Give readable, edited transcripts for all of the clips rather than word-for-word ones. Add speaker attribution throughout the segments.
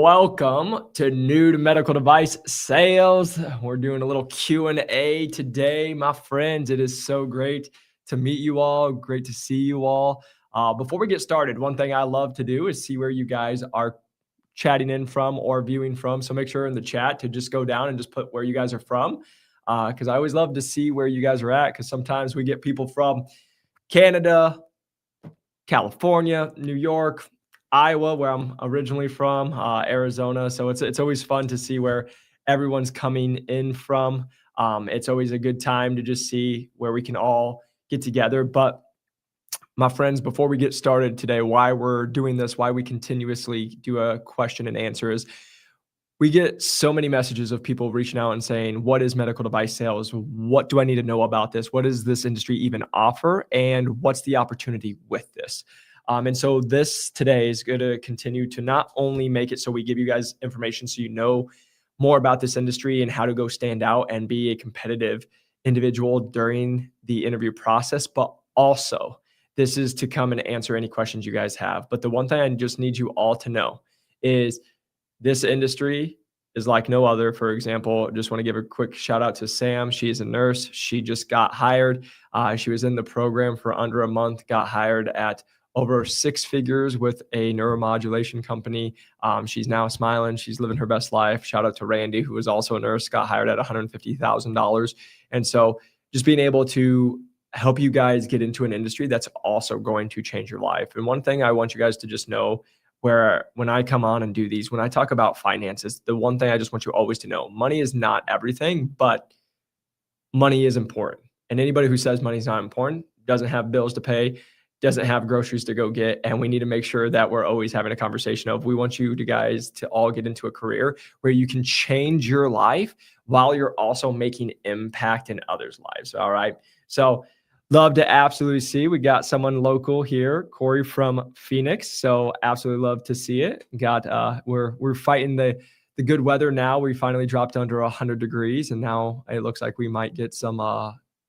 Speaker 1: Welcome to New to Medical Device Sales. We're doing a little Q&A today, my friends. It is so great to meet you all. Great to see you all. Before we get started, one thing I love to do is see where you guys are chatting in from or viewing from. So make sure in the chat to just go down and just put where you guys are from, because I always love to see where you guys are at, because sometimes we get people from Canada, California, New York, Iowa, where I'm originally from, Arizona. So it's always fun to see where everyone's coming in from. It's always a good time to just see where we can all get together. But my friends, before we get started today, why we're doing this, why we continuously do a question and answer is we get so many messages of people reaching out and saying, what is medical device sales? What do I need to know about this? What does this industry even offer? And what's the opportunity with this? And so this today is going to continue to not only make it so we give you guys information so you know more about this industry and how to go stand out and be a competitive individual during the interview process, but also this is to come and answer any questions you guys have. But the one thing I just need you all to know is this industry is like no other. For example, just want to give a quick shout out to Sam. She is a nurse. She just got hired. She was in the program for under a month, got hired at over 6 figures with a neuromodulation company. She's now smiling. She's living her best life. Shout out to Randy, who is also a nurse, got hired at $150,000. And so just being able to help you guys get into an industry that's also going to change your life. And one thing I want you guys to just know, where when I come on and do these, when I talk about finances, the one thing I just want you always to know, money is not everything, but money is important. And anybody who says money is not important doesn't have bills to pay, doesn't have groceries to go get. And we need to make sure that we're always having a conversation of, we want you guys to all get into a career where you can change your life while you're also making impact in others' lives. All right. So love to absolutely see. We got someone local here, Corey from Phoenix. So absolutely love to see it. We're fighting the good weather now. We finally dropped under 100 degrees, and now it looks like we might get some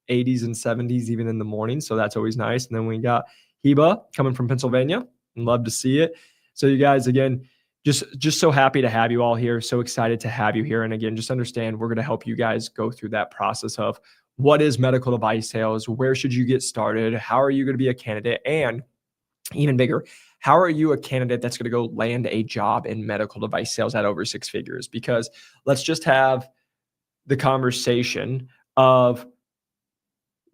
Speaker 1: 80s and 70s even in the morning. So that's always nice. And then we got Heba coming from Pennsylvania, and love to see it. So you guys, again, just so happy to have you all here. So excited to have you here. And again, just understand we're going to help you guys go through that process of, what is medical device sales? Where should you get started? How are you going to be a candidate? And even bigger, how are you a candidate that's going to go land a job in medical device sales at over 6 figures? Because let's just have the conversation of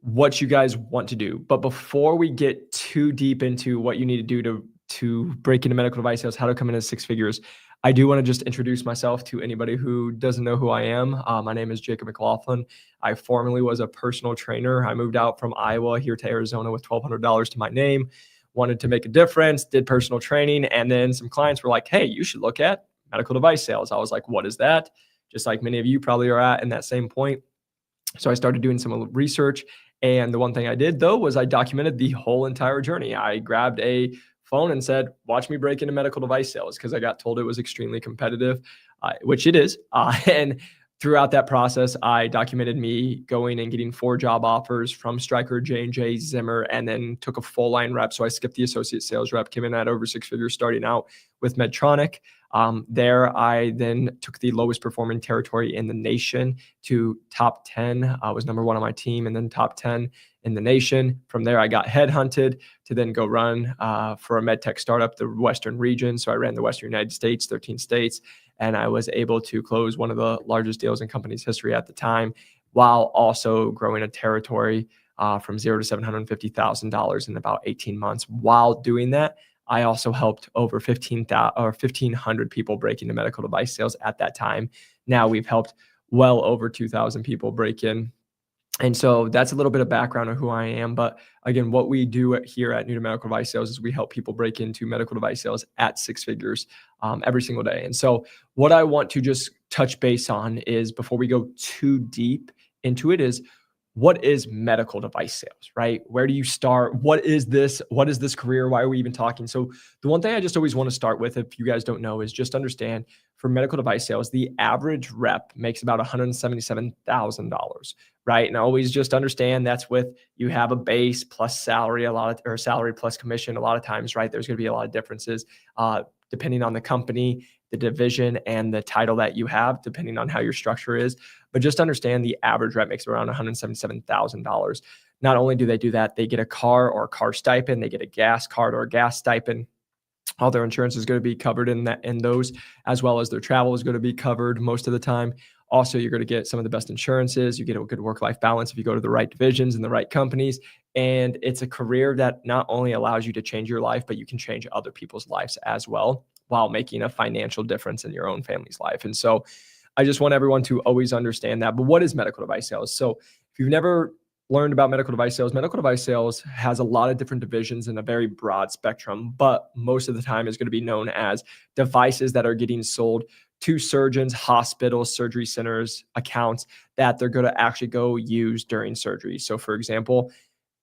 Speaker 1: what you guys want to do. But before we get too deep into what you need to do to break into medical device sales, how to come in at 6 figures, I do want to just introduce myself to anybody who doesn't know who I am. My name is Jacob McLaughlin. I formerly was a personal trainer. I moved out from Iowa here to Arizona with $1,200 to my name, wanted to make a difference, did personal training. And then some clients were like, hey, you should look at medical device sales. I was like, what is that? Just like many of you probably are at in that same point. So I started doing some research. And the one thing I did, though, was I documented the whole entire journey. I grabbed a phone and said, watch me break into medical device sales, because I got told it was extremely competitive, which it is. And throughout that process, I documented me going and getting 4 job offers from Stryker, J&J, Zimmer, and then took a full line rep. So I skipped the associate sales rep, came in at over 6 figures, starting out with Medtronic. There, I then took the lowest performing territory in the nation to top 10. I was number 1 on my team, and then top 10 in the nation. From there, I got headhunted to then go run for a med tech startup, the Western region. So I ran the Western United States, 13 states, and I was able to close one of the largest deals in company's history at the time, while also growing a territory from $0 to $750,000 in about 18 months. While doing that, I also helped over 1,500 people break into medical device sales at that time. Now we've helped well over 2,000 people break in. And so that's a little bit of background of who I am. But again, what we do here at New to Medical Device Sales is we help people break into medical device sales at 6 figures every single day. And so what I want to just touch base on is, before we go too deep into it, is, what is medical device sales, right? Where do you start? What is this? What is this career? Why are we even talking? So the one thing I just always want to start with, if you guys don't know, is just understand, for medical device sales, the average rep makes about $177,000, right? And always just understand that's with, you have a base plus salary, or salary plus commission. A lot of times, right, there's going to be a lot of differences. depending on the company, the division, and the title that you have, depending on how your structure is. But just understand the average rep makes around $177,000. Not only do they do that, they get a car or a car stipend, they get a gas card or a gas stipend. All their insurance is going to be covered in those, as well as their travel is going to be covered most of the time. Also, you're going to get some of the best insurances. You get a good work-life balance if you go to the right divisions and the right companies. And it's a career that not only allows you to change your life, but you can change other people's lives as well while making a financial difference in your own family's life. And so I just want everyone to always understand that. But what is medical device sales? So if you've never learned about medical device sales has a lot of different divisions and a very broad spectrum, but most of the time is going to be known as devices that are getting sold to surgeons, hospitals, surgery centers, accounts that they're going to actually go use during surgery. So for example,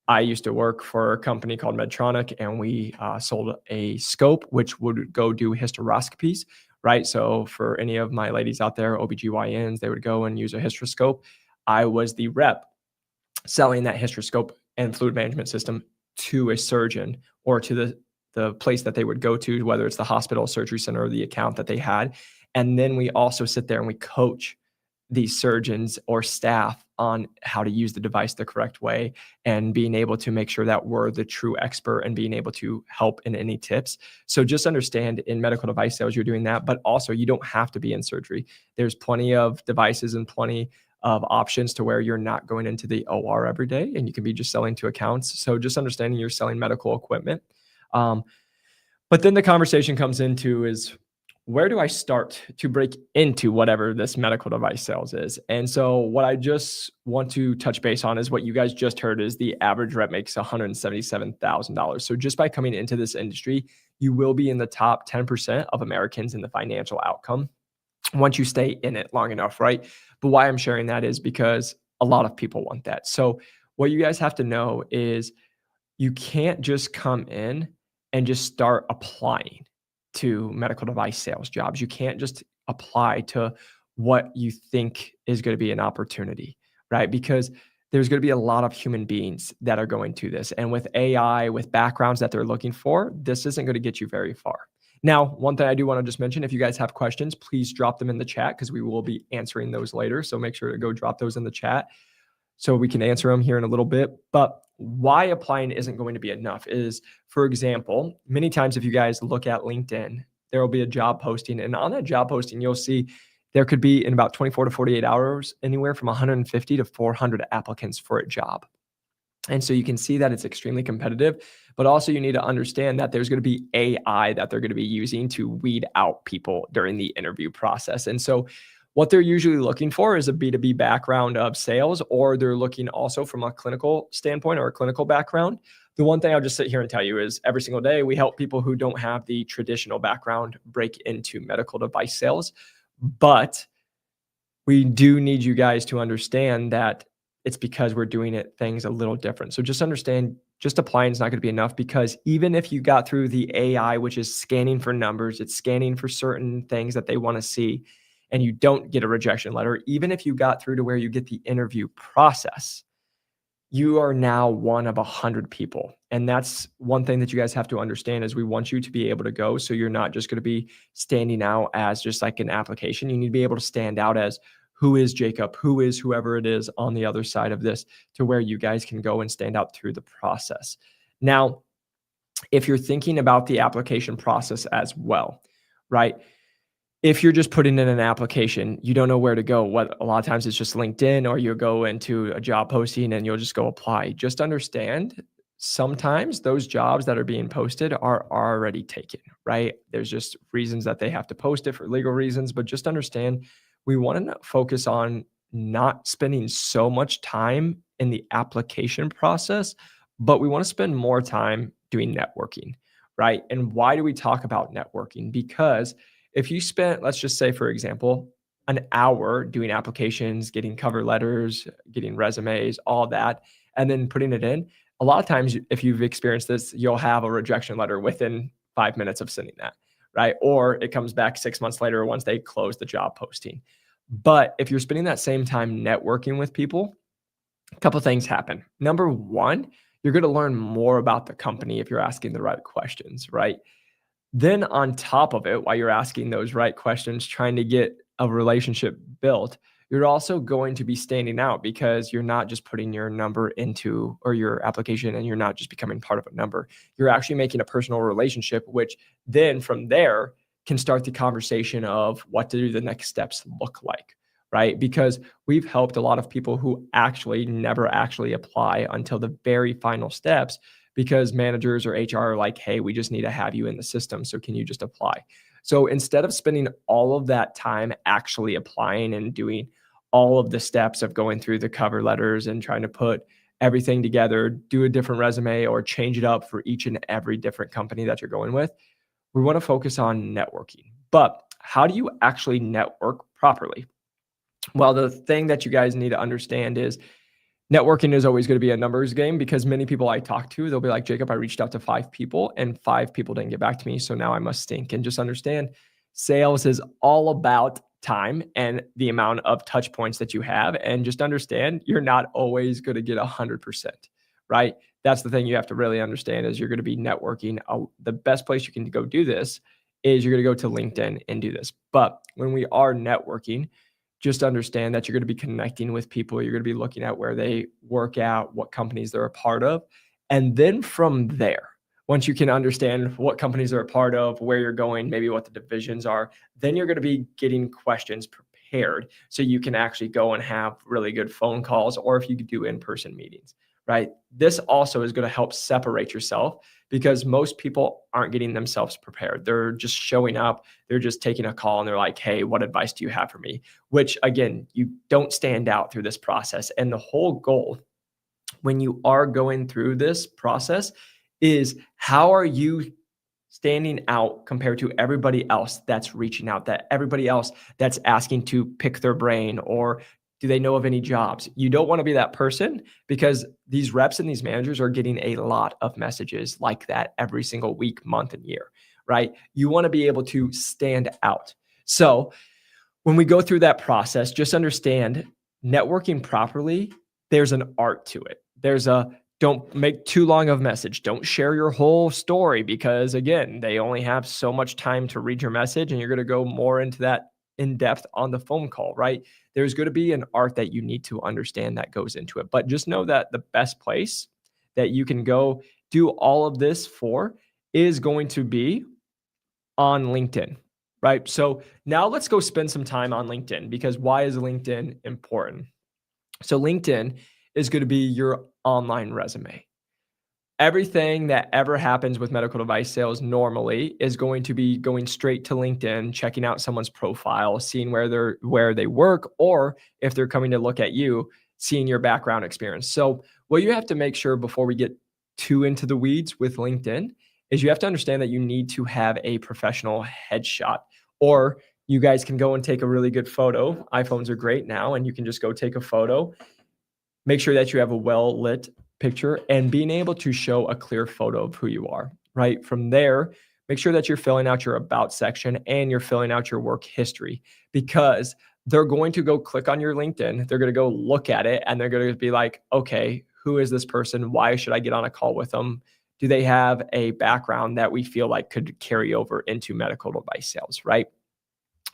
Speaker 1: I used to work for a company called Medtronic, and we sold a scope which would go do hysteroscopies, right? So for any of my ladies out there, OBGYNs, they would go and use a hysteroscope. I was the rep selling that hysteroscope and fluid management system to a surgeon or to the place that they would go to, whether it's the hospital, surgery center, or the account that they had. And then we also sit there and we coach these surgeons or staff on how to use the device the correct way and being able to make sure that we're the true expert and being able to help in any tips. So just understand in medical device sales, you're doing that, but also you don't have to be in surgery. There's plenty of devices and plenty of options to where you're not going into the OR every day and you can be just selling to accounts. So just understanding you're selling medical equipment. But then the conversation comes into is, where do I start to break into whatever this medical device sales is? And so what I just want to touch base on is what you guys just heard is the average rep makes $177,000. So just by coming into this industry, you will be in the top 10% of Americans in the financial outcome once you stay in it long enough, right? But why I'm sharing that is because a lot of people want that. So what you guys have to know is you can't just come in and just start applying to medical device sales jobs. You can't just apply to what you think is going to be an opportunity, right? Because there's going to be a lot of human beings that are going to this. And with AI, with backgrounds that they're looking for, this isn't going to get you very far. Now, one thing I do want to just mention, if you guys have questions, please drop them in the chat because we will be answering those later. So make sure to go drop those in the chat so we can answer them here in a little bit. But why applying isn't going to be enough is, for example, many times if you guys look at LinkedIn, there will be a job posting. And on that job posting, you'll see there could be in about 24 to 48 hours, anywhere from 150 to 400 applicants for a job. And so you can see that it's extremely competitive, but also you need to understand that there's going to be AI that they're going to be using to weed out people during the interview process. And so what they're usually looking for is a B2B background of sales, or they're looking also from a clinical standpoint or a clinical background. The one thing I'll just sit here and tell you is every single day we help people who don't have the traditional background break into medical device sales. But we do need you guys to understand that it's because we're doing things a little different. So just understand, just applying is not going to be enough, because even if you got through the AI, which is scanning for numbers, it's scanning for certain things that they want to see, and you don't get a rejection letter, even if you got through to where you get the interview process, you are now one of 100 people. And that's one thing that you guys have to understand is we want you to be able to go. So you're not just going to be standing out as just like an application. You need to be able to stand out as, who is Jacob? Who is whoever it is on the other side of this, to where you guys can go and stand out through the process. Now, if you're thinking about the application process as well, right? If you're just putting in an application, you don't know where to go. What a lot of times it's just LinkedIn, or you'll go into a job posting and you'll just go apply. Just understand, sometimes those jobs that are being posted are already taken, right? There's just reasons that they have to post it for legal reasons, but just understand, we want to focus on not spending so much time in the application process, but we want to spend more time doing networking, right? And why do we talk about networking? Because if you spent, let's just say, for example, an hour doing applications, getting cover letters, getting resumes, all that, and then putting it in, a lot of times, if you've experienced this, you'll have a rejection letter within 5 minutes of sending that, right? Or it comes back 6 months later once they close the job posting. But if you're spending that same time networking with people, a couple of things happen. Number one, you're going to learn more about the company if you're asking the right questions, right? Then on top of it, while you're asking those right questions, trying to get a relationship built, you're also going to be standing out because you're not just putting your number into or your application and you're not just becoming part of a number. You're actually making a personal relationship, which then from there can start the conversation of what do the next steps look like, right? Because we've helped a lot of people who actually never actually apply until the very final steps because managers or HR are like, hey, we just need to have you in the system. So can you just apply? So instead of spending all of that time actually applying and doing all of the steps of going through the cover letters and trying to put everything together, do a different resume or change it up for each and every different company that you're going with, we want to focus on networking. But how do you actually network properly? Well, the thing that you guys need to understand is networking is always going to be a numbers game because many people I talk to, they'll be like, Jacob, I reached out to 5 people and 5 people didn't get back to me. So now I must stink. And just understand sales is all about time and the amount of touch points that you have. And just understand you're not always going to get 100%, right? That's the thing you have to really understand is you're going to be networking. The best place you can go do this is you're going to go to LinkedIn and do this. But when we are networking, just understand that you're going to be connecting with people. You're going to be looking at where they work at, what companies they're a part of. And then from there, once you can understand what companies they're a part of, where you're going, maybe what the divisions are, then you're going to be getting questions prepared so you can actually go and have really good phone calls or if you could do in-person meetings, right? This also is going to help separate yourself because most people aren't getting themselves prepared. They're just showing up. They're just taking a call and they're like, hey, what advice do you have for me? Which again, you don't stand out through this process. And the whole goal when you are going through this process is how are you standing out compared to everybody else that's reaching out, that everybody else that's asking to pick their brain or do they know of any jobs? You don't want to be that person because these reps and these managers are getting a lot of messages like that every single week, month, and year, right? You want to be able to stand out. So when we go through that process, just understand networking properly, there's an art to it. Don't make too long of a message. Don't share your whole story because again, they only have so much time to read your message and you're going to go more into that in depth on the phone call, right? There's going to be an art that you need to understand that goes into it. But just know that the best place that you can go do all of this for is going to be on LinkedIn, right? So now let's go spend some time on LinkedIn because why is LinkedIn important? So LinkedIn is going to be your online resume. Everything that ever happens with medical device sales normally is going to be going straight to LinkedIn, checking out someone's profile, seeing where they work, or if they're coming to look at you, seeing your background experience. So what you have to make sure before we get too into the weeds with LinkedIn is you have to understand that you need to have a professional headshot, or you guys can go and take a really good photo. iPhones are great now, and you can just go take a photo. Make sure that you have a well-lit picture and being able to show a clear photo of who you are, right? From there, make sure that you're filling out your about section and you're filling out your work history because they're going to go click on your LinkedIn. They're going to go look at it and they're going to be like, okay, who is this person? Why should I get on a call with them? Do they have a background that we feel like could carry over into medical device sales, right?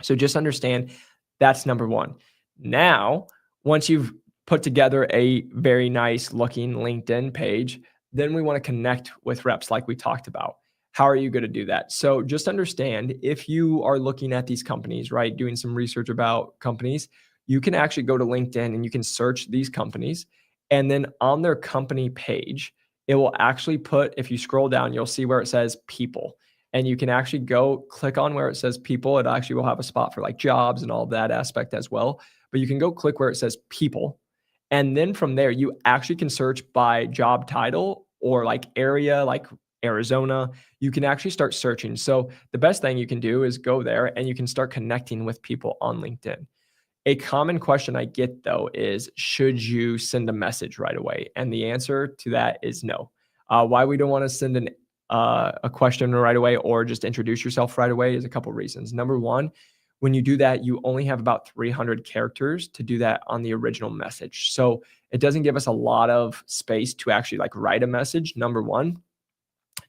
Speaker 1: So just understand that's number one. Now, once you've put together a very nice looking LinkedIn page, then we want to connect with reps like we talked about. How are you going to do that? So just understand if you are looking at these companies, right, doing some research about companies, you can actually go to LinkedIn and you can search these companies. And then on their company page, it will actually put, if you scroll down, you'll see where it says people. And you can actually go click on where it says people. It actually will have a spot for like jobs and all of that aspect as well. But you can go click where it says people. And then from there, you actually can search by job title or like area, like Arizona. You can actually start searching. So the best thing you can do is go there and you can start connecting with people on LinkedIn. A common question I get though is, should you send a message right away? And the answer to that is no. Why we don't want to send a question right away or just introduce yourself right away is a couple reasons. Number one, when you do that, you only have about 300 characters to do that on the original message. So it doesn't give us a lot of space to actually like write a message, number one.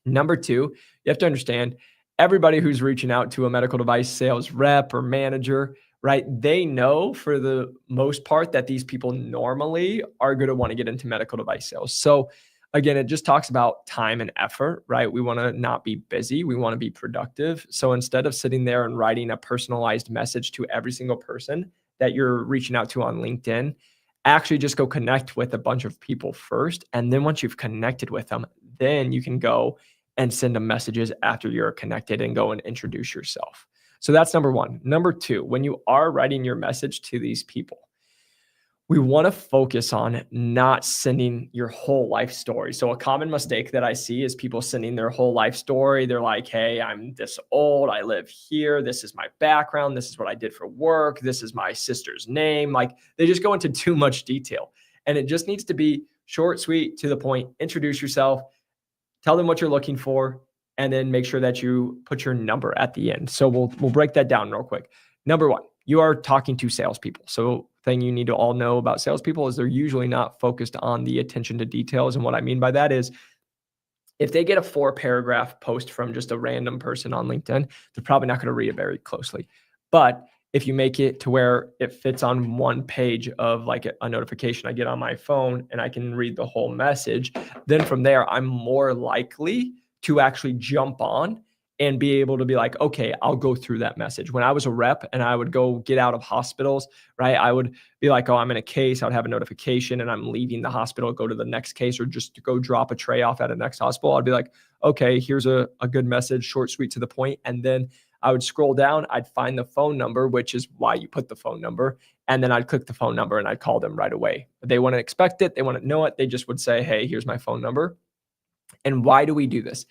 Speaker 1: Number two, you have to understand everybody who's reaching out to a medical device sales rep or manager, right? They know for the most part that these people normally are going to want to get into medical device sales. So again, it just talks about time and effort, right? We want to not be busy. We want to be productive. So instead of sitting there and writing a personalized message to every single person that you're reaching out to on LinkedIn, actually just go connect with a bunch of people first. And then once you've connected with them, then you can go and send them messages after you're connected and go and introduce yourself. So that's number one. Number two, when you are writing your message to these people, we want to focus on not sending your whole life story. So a common mistake that I see is people sending their whole life story. They're like, hey, I'm this old. I live here. This is my background. This is what I did for work. This is my sister's name. Like they just go into too much detail. And it just needs to be short, sweet, to the point. Introduce yourself, tell them what you're looking for, and then make sure that you put your number at the end. So we'll break that down real quick. Number one, you are talking to salespeople. So thing you need to all know about salespeople is they're usually not focused on the attention to details. And what I mean by that is if they get a 4-paragraph post from just a random person on LinkedIn, they're probably not going to read it very closely. But if you make it to where it fits on one page of like a notification I get on my phone and I can read the whole message, then from there, I'm more likely to actually jump on and be able to be like, okay, I'll go through that message. When I was a rep and I would go get out of hospitals, right? I would be like, oh, I'm in a case. I would have a notification and I'm leaving the hospital, go to the next case, or just to go drop a tray off at a next hospital. I'd be like, okay, here's a good message, short, sweet, to the point. And then I would scroll down, I'd find the phone number, which is why you put the phone number. And then I'd click the phone number and I'd call them right away. They wouldn't expect it. They wouldn't know it. They just would say, hey, here's my phone number. And why do we do this?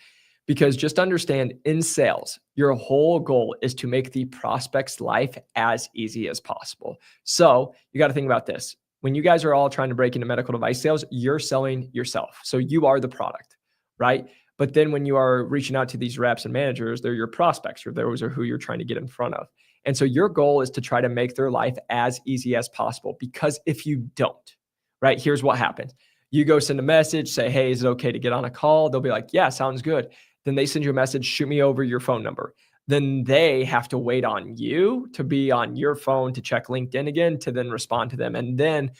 Speaker 1: Because just understand in sales, your whole goal is to make the prospect's life as easy as possible. So you got to think about this. When you guys are all trying to break into medical device sales, you're selling yourself. So you are the product, right? But then when you are reaching out to these reps and managers, they're your prospects, or those are who you're trying to get in front of. And so your goal is to try to make their life as easy as possible. Because if you don't, right, here's what happens. You go send a message, say, hey, is it okay to get on a call? They'll be like, yeah, sounds good. Then they send you a message, shoot me over your phone number. Then they have to wait on you to be on your phone to check LinkedIn again, to then respond to them. And then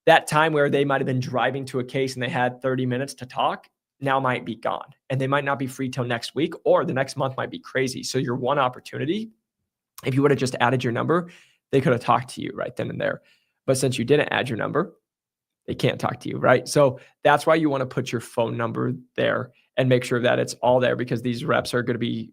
Speaker 1: that time where they might have been driving to a case and they had 30 minutes to talk now might be gone. And they might not be free till next week, or the next month might be crazy. So your one opportunity, if you would have just added your number, they could have talked to you right then and there. But since you didn't add your number, they can't talk to you, right? So that's why you want to put your phone number there and make sure that it's all there, because these reps are going to be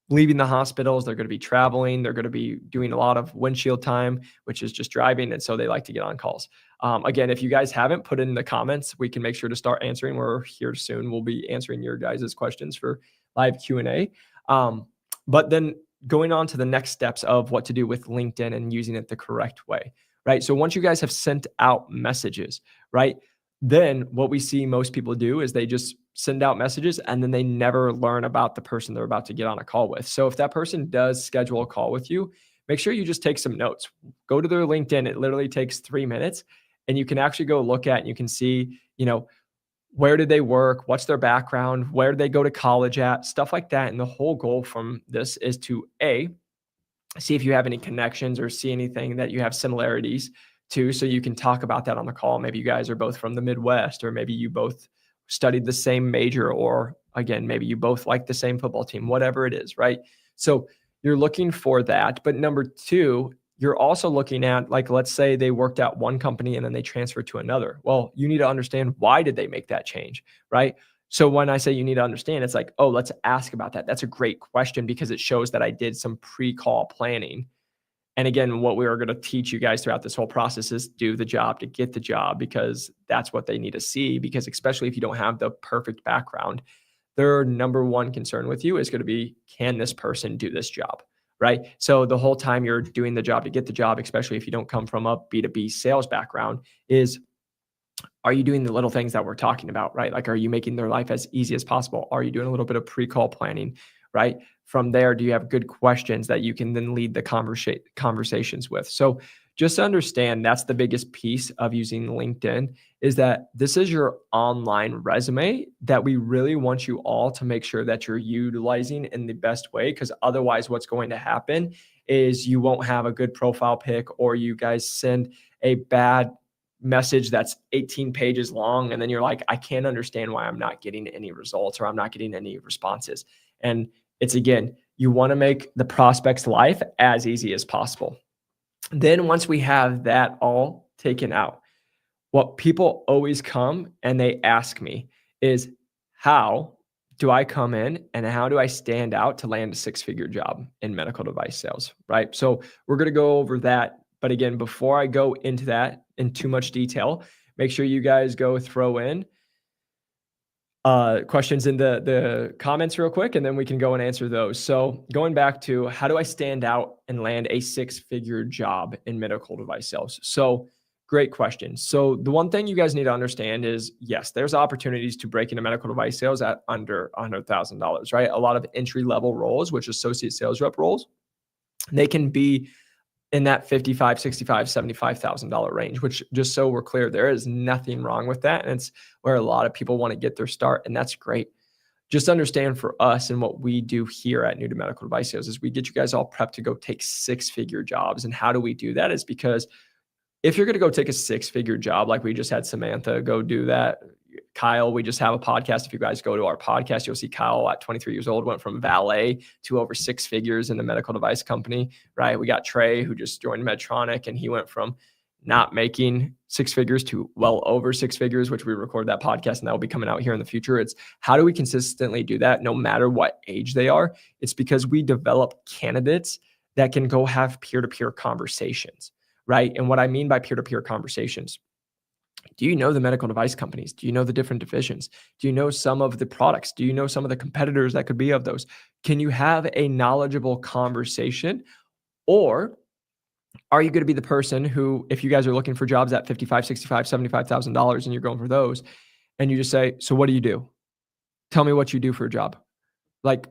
Speaker 1: leaving the hospitals. They're going to be traveling. They're going to be doing a lot of windshield time, which is just driving. And so they like to get on calls. Again, if you guys haven't, put it in the comments. We can make sure to start answering. We're here soon. We'll be answering your guys' questions for live Q&A. But then going on to the next steps of what to do with LinkedIn and using it the correct way, right? So once you guys have sent out messages, right, then what we see most people do is they just send out messages and then they never learn about the person they're about to get on a call with. So if that person does schedule a call with you, make sure you just take some notes. Go to their LinkedIn. It literally takes 3 minutes and you can actually go look at and you can see, where did they work? What's their background? Where did they go to college at? Stuff like that. And the whole goal from this is to see if you have any connections or see anything that you have similarities to, so you can talk about that on the call. Maybe you guys are both from the Midwest, or maybe you both studied the same major, or again, maybe you both like the same football team, whatever it is, right? So you're looking for that. But number two, you're also looking at, like, let's say they worked at one company and then they transferred to another. Well, you need to understand, why did they make that change, right? So when I say you need to understand, it's like, oh, let's ask about that. That's a great question, because it shows that I did some pre-call planning. And again, what we are going to teach you guys throughout this whole process is do the job to get the job, because that's what they need to see. Because especially if you don't have the perfect background, their number one concern with you is going to be, can this person do this job, right? So the whole time you're doing the job to get the job, especially if you don't come from a B2B sales background, is, are you doing the little things that we're talking about, right? Like, are you making their life as easy as possible? Are you doing a little bit of pre-call planning? right? From there, do you have good questions that you can then lead the conversations with? So just understand that's the biggest piece of using LinkedIn is that this is your online resume that we really want you all to make sure that you're utilizing in the best way. Because otherwise, what's going to happen is you won't have a good profile pic, or you guys send a bad message that's 18 pages long. And then you're like, I can't understand why I'm not getting any results or I'm not getting any responses. And it's again, you want to make the prospect's life as easy as possible. Then once we have that all taken out, what people always come and they ask me is, how do I come in and how do I stand out to land a six-figure job in medical device sales, right? So we're going to go over that. But again, before I go into that in too much detail, make sure you guys go throw in questions in the comments real quick, and then we can go and answer those. So going back to how do I stand out and land a six-figure job in medical device sales? So great question. So the one thing you guys need to understand is, yes, there's opportunities to break into medical device sales at under $100,000, right? A lot of entry-level roles, which associate sales rep roles, they can be in that $55,000, $65,000, $75,000 range, which, just so we're clear, there is nothing wrong with that. And it's where a lot of people want to get their start. And that's great. Just understand for us and what we do here at New to Medical Device Sales is we get you guys all prepped to go take six-figure jobs. And how do we do that is because if you're going to go take a six-figure job, like we just had Samantha go do that, Kyle, we just have a podcast. If you guys go to our podcast, you'll see Kyle at 23 years old, went from valet to over six figures in the medical device company, right? We got Trey, who just joined Medtronic, and he went from not making six figures to well over six figures, which we record that podcast and that will be coming out here in the future. It's how do we consistently do that no matter what age they are? It's because we develop candidates that can go have peer-to-peer conversations, right? And what I mean by peer-to-peer conversations, do you know the medical device companies? Do you know the different divisions? Do you know some of the products? Do you know some of the competitors that could be of those? Can you have a knowledgeable conversation? Or are you going to be the person who, if you guys are looking for jobs at $55,000, $65,000, $75,000 and you're going for those, and you just say, so what do you do? Tell me what you do for a job. Like,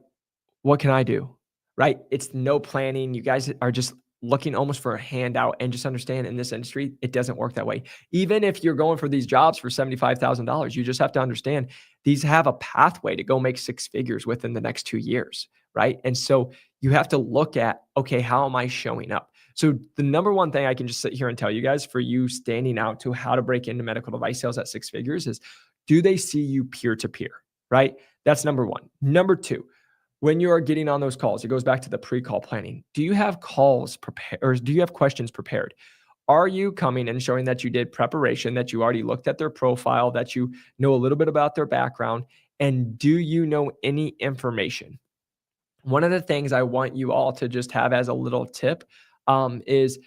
Speaker 1: what can I do? Right? It's no planning. You guys are just looking almost for a handout, and just understand in this industry, it doesn't work that way. Even if you're going for these jobs for $75,000, you just have to understand these have a pathway to go make six figures within the next 2 years, right? And so you have to look at, okay, how am I showing up? So the number one thing I can just sit here and tell you guys for you standing out to how to break into medical device sales at six figures is, do they see you peer to peer, right? That's number one. Number two, when you are getting on those calls, it goes back to the pre-call planning. Do you have calls prepared, or do you have questions prepared? Are you coming and showing that you did preparation, that you already looked at their profile, that you know a little bit about their background, and do you know any information? One of the things I want you all to just have as a little tip is,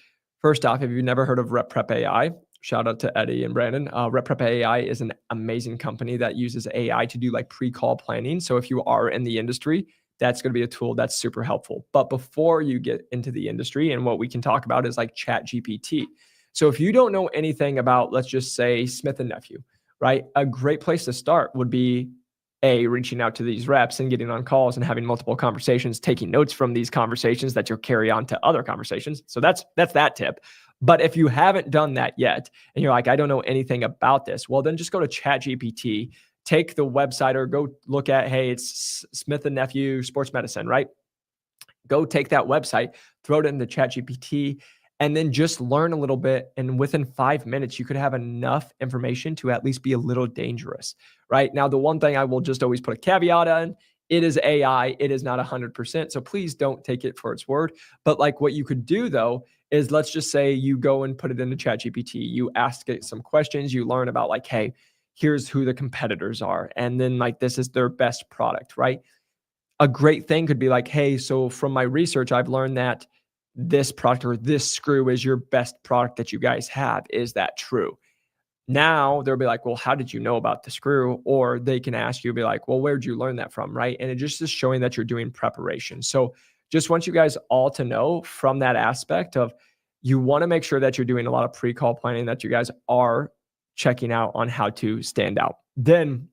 Speaker 1: first off, if you've never heard of Rep Prep AI, shout out to Eddie and Brandon. Rep Prep AI is an amazing company that uses AI to do like pre-call planning. So if you are in the industry, that's going to be a tool that's super helpful. But before you get into the industry, and what we can talk about is like Chat GPT. So if you don't know anything about, let's just say, Smith and Nephew, right? A great place to start would be reaching out to these reps and getting on calls and having multiple conversations, taking notes from these conversations that you'll carry on to other conversations. So that's that tip. But if you haven't done that yet and you're like, I don't know anything about this, well, then just go to ChatGPT, take the website, or go look at, hey, it's Smith and Nephew Sports Medicine, right? Go take that website, throw it into ChatGPT, and then just learn a little bit. And within 5 minutes, you could have enough information to at least be a little dangerous, right? Now, the one thing I will just always put a caveat on, it is AI. It is not 100%. So please don't take it for its word. But like what you could do though, is let's just say you go and put it into ChatGPT. You ask it some questions, you learn about like, hey, here's who the competitors are. And then like, this is their best product, right? A great thing could be like, hey, so from my research, I've learned that this product or this screw is your best product that you guys have. Is that true? Now they'll be like, well, how did you know about the screw? Or they can ask you, be like, well, where'd you learn that from? Right. And it just is showing that you're doing preparation. So just want you guys all to know from that aspect of, you want to make sure that you're doing a lot of pre-call planning, that you guys are checking out on how to stand out. Then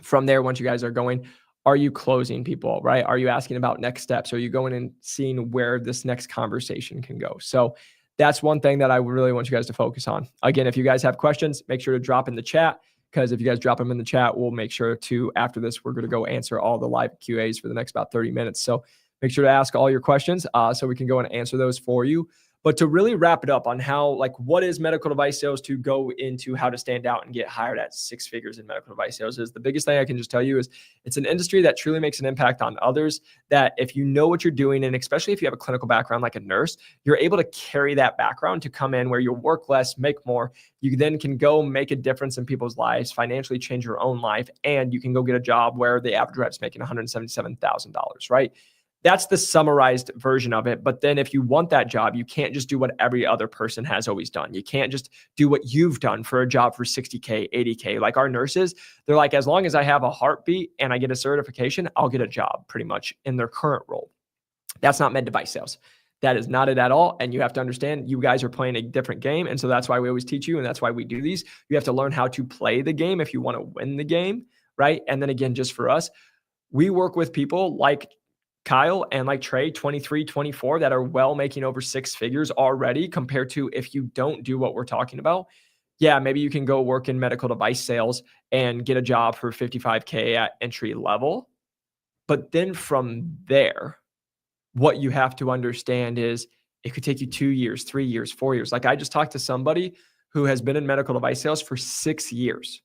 Speaker 1: from there, once you guys are going, Are you closing people, right? Are you asking about next steps? Are you going and seeing where this next conversation can go? So that's one thing that I really want you guys to focus on. Again, if you guys have questions, make sure to drop in the chat, because if you guys drop them in the chat, we'll make sure to, after this, we're going to go answer all the live QAs for the next about 30 minutes. So make sure to ask all your questions so we can go and answer those for you. But to really wrap it up on how, like, what is medical device sales, to go into how to stand out and get hired at six figures in medical device sales, is the biggest thing I can just tell you is it's an industry that truly makes an impact on others, that if you know what you're doing, and especially if you have a clinical background like a nurse, you're able to carry that background to come in where you'll work less, make more. You then can go make a difference in people's lives, financially change your own life, and you can go get a job where the average rep's making $177,000, right? That's the summarized version of it. But then if you want that job, you can't just do what every other person has always done. You can't just do what you've done for a job for 60K, 80K. Like our nurses, they're like, as long as I have a heartbeat and I get a certification, I'll get a job pretty much in their current role. That's not med device sales. That is not it at all. And you have to understand, you guys are playing a different game. And so that's why we always teach you. And that's why we do these. You have to learn how to play the game if you want to win the game, right? And then again, just for us, we work with people like Kyle and like Trey, 23, 24, that are well making over six figures already, compared to if you don't do what we're talking about. Yeah, maybe you can go work in medical device sales and get a job for 55K at entry level. But then from there, what you have to understand is it could take you 2 years, 3 years, 4 years. Like I just talked to somebody who has been in medical device sales for 6 years.